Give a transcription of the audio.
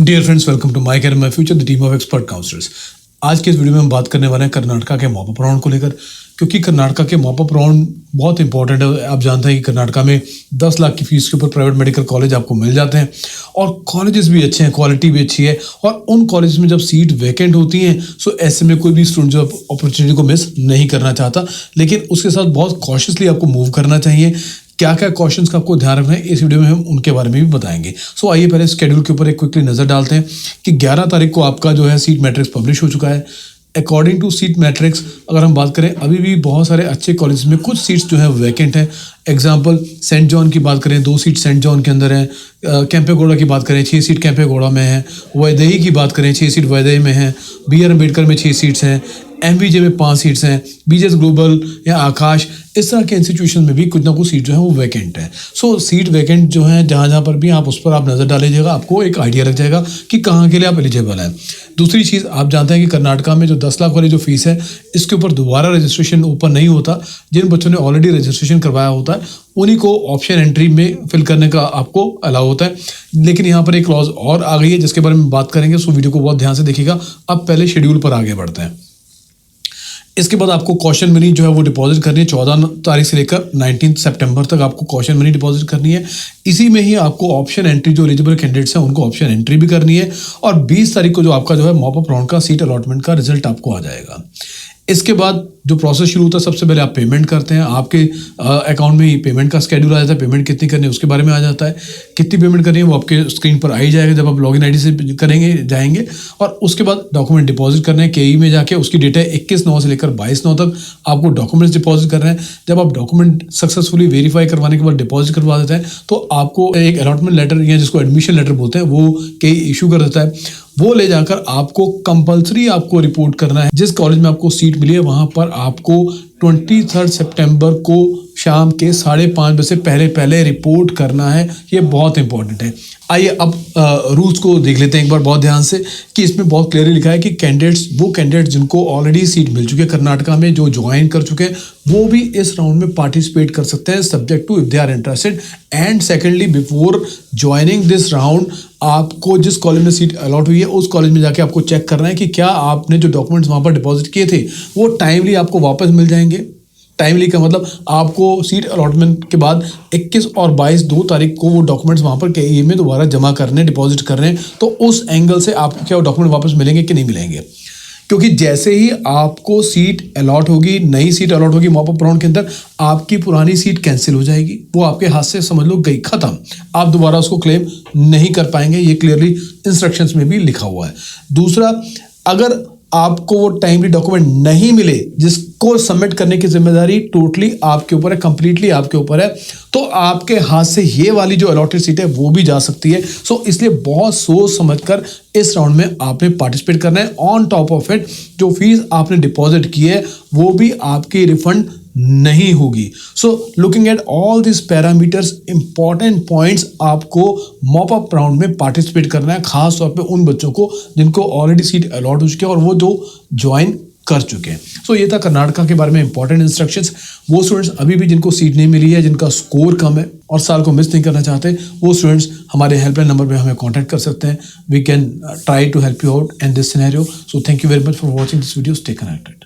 Dear friends, welcome to my career my future, the team of expert counsellors. आज के इस video में हम बात करने वाले हैं कर्नाटका के मॉपअप राउंड को लेकर, क्योंकि कर्नाटका के मॉपअप राउंड बहुत इंपॉर्टेंट है। आप जानते हैं कि कर्नाटका में 10 लाख की फीस के ऊपर प्राइवेट मेडिकल कॉलेज आपको मिल जाते हैं और कॉलेजेस भी अच्छे हैं, क्वालिटी भी अच्छी है। और उन कॉलेज में जब सीट वैकेंट होती हैं सो ऐसे में कोई भी स्टूडेंट जो अपॉर्चुनिटी को मिस नहीं करना चाहता, लेकिन उसके साथ बहुत कॉशियसली आपको मूव करना चाहिए। क्या क्या क्वेश्चंस का आपको ध्यान रखना है, इस वीडियो में हम उनके बारे में भी बताएंगे। सो आइए पहले स्केड्यूल के ऊपर एक क्विकली नज़र डालते हैं कि 11 तारीख को आपका जो है सीट मैट्रिक्स पब्लिश हो चुका है। अकॉर्डिंग टू सीट मैट्रिक्स अगर हम बात करें, अभी भी बहुत सारे अच्छे कॉलेज में कुछ सीट्स जो है वैकेंट हैं। एग्जाम्पल सेंट जॉन की बात करें, 2 सीट सेंट जॉन के अंदर है। कैंपेगौड़ा की बात करें, 6 सीट कैंपेगौड़ा में है। वैदेही की बात करें, 6 सीट वैदेही में है। BR अम्बेडकर में 6 सीट्स हैं। MBJ में 5 सीट्स हैं। BJS ग्लोबल या आकाश, इस तरह के इंस्टीट्यूशन में भी कुछ ना कुछ सीट जो है वो वैकेंट है। सो सीट वैकेंट जो है जहाँ जहाँ पर भी आप उस पर आप नज़र डाल लीजिएगा, आपको एक आइडिया लग जाएगा कि कहाँ के लिए आप एलिजिबल हैं। दूसरी चीज़, आप जानते हैं कि कर्नाटका में जो 10 लाख वाली जो फीस है, इसके ऊपर दोबारा रजिस्ट्रेशन ओपन नहीं होता। जिन बच्चों ने ऑलरेडी रजिस्ट्रेशन करवाया होता है उन्हीं को ऑप्शन एंट्री में फिल करने का आपको अलाउ होता है। लेकिन यहाँ पर एक क्लॉज और आ गई है जिसके बारे में बात करेंगे, सो वीडियो को बहुत ध्यान से देखिएगा। अब पहले शेड्यूल पर आगे बढ़ते हैं। इसके बाद आपको कॉशन मनी जो है वो डिपॉजिट करनी है। 14 तारीख से लेकर 19 सितंबर तक आपको कॉशन मनी डिपॉजिट करनी है। इसी में ही आपको ऑप्शन एंट्री जो एलिजिबल कैंडिडेट्स हैं उनको ऑप्शन एंट्री भी करनी है। और 20 तारीख को जो आपका जो है मॉपअप राउंड का सीट अलॉटमेंट का रिजल्ट आपको आ जाएगा। इसके बाद जो प्रोसेस शुरू होता है, सबसे पहले आप पेमेंट करते हैं। आपके अकाउंट में ही पेमेंट का स्केड्यूल आ जाता है। पेमेंट कितनी करनी है उसके बारे में आ जाता है। कितनी पेमेंट करनी है वो आपके स्क्रीन पर आ ही जाएगा जब आप लॉगिन आईडी से करेंगे जाएंगे। और उसके बाद डॉक्यूमेंट डिपॉजिट करने हैं KE में जाके। उसकी डेट है 21/9 से लेकर 22/9 तक आपको डॉक्यूमेंट्स डिपॉजिट करना है। जब आप डॉक्यूमेंट सक्सेसफुली वेरीफाई करवाने के बाद डिपॉजिट करवा देते हैं तो आपको एक अलॉटमेंट लेटर या जिसको एडमिशन लेटर बोलते हैं वो KE इशू कर देता है। वो ले जाकर आपको कंपलसरी आपको रिपोर्ट करना है। जिस कॉलेज में आपको सीट मिली है वहाँ पर आपको 23 सितंबर को शाम के 5:30 बजे से पहले रिपोर्ट करना है। ये बहुत इंपॉर्टेंट है। आइए अब रूल्स को देख लेते हैं एक बार बहुत ध्यान से, कि इसमें बहुत क्लियरली लिखा है कि वो कैंडिडेट्स जिनको ऑलरेडी सीट मिल चुकी है कर्नाटका में, जो ज्वाइन कर चुके हैं, वो भी इस राउंड में पार्टिसिपेट कर सकते हैं, subject to if they are interested. And secondly, before joining this round आपको जिस कॉलेज में सीट अलॉट हुई है उस कॉलेज में जाके आपको चेक करना है कि क्या आपने जो डॉक्यूमेंट्स वहाँ पर डिपॉजिट किए थे वो टाइमली आपको वापस मिल जाएंगे। टाइमली का मतलब आपको सीट अलॉटमेंट के बाद 21 और 22 2 तारीख को वो डॉक्यूमेंट्स वहाँ पर KE में दोबारा जमा करने, डिपॉजिट करने। तो उस एंगल से आपको क्या डॉक्यूमेंट वापस मिलेंगे कि नहीं मिलेंगे, क्योंकि जैसे ही आपको सीट अलॉट होगी, नई सीट अलॉट होगी मॉपअप राउंड के अंदर, आपकी पुरानी सीट कैंसिल हो जाएगी। वो आपके हाथ से समझ लो गई, खत्म। आप दोबारा उसको क्लेम नहीं कर पाएंगे। ये क्लियरली इंस्ट्रक्शंस में भी लिखा हुआ है। दूसरा, अगर आपको वो टाइमली डॉक्यूमेंट नहीं मिले जिसको सबमिट करने की जिम्मेदारी टोटली आपके ऊपर है, कंप्लीटली आपके ऊपर है, तो आपके हाथ से ये वाली जो अलॉटेड सीट है वो भी जा सकती है। सो इसलिए बहुत सोच समझकर इस राउंड में आपने पार्टिसिपेट करना है। ऑन टॉप ऑफ इट, जो फीस आपने डिपॉजिट की है वो भी आपकी रिफंड नहीं होगी। So looking at all this parameters, important points, आपको मॉपअप राउंड में पार्टिसिपेट करना है, खास तौर पे उन बच्चों को जिनको ऑलरेडी सीट अलॉट हो चुकी है और वो जो ज्वाइन कर चुके हैं। सो ये था कर्नाटका के बारे में इंपॉर्टेंट इंस्ट्रक्शंस। वो स्टूडेंट्स अभी भी जिनको सीट नहीं मिली है, जिनका स्कोर कम है और साल को मिस नहीं करना चाहते, वो स्टूडेंट्स हमारे हेल्पलाइन नंबर पे हमें कांटेक्ट कर सकते हैं। We can try to help you out in this scenario. So thank you very much for watching this video. Stay connected.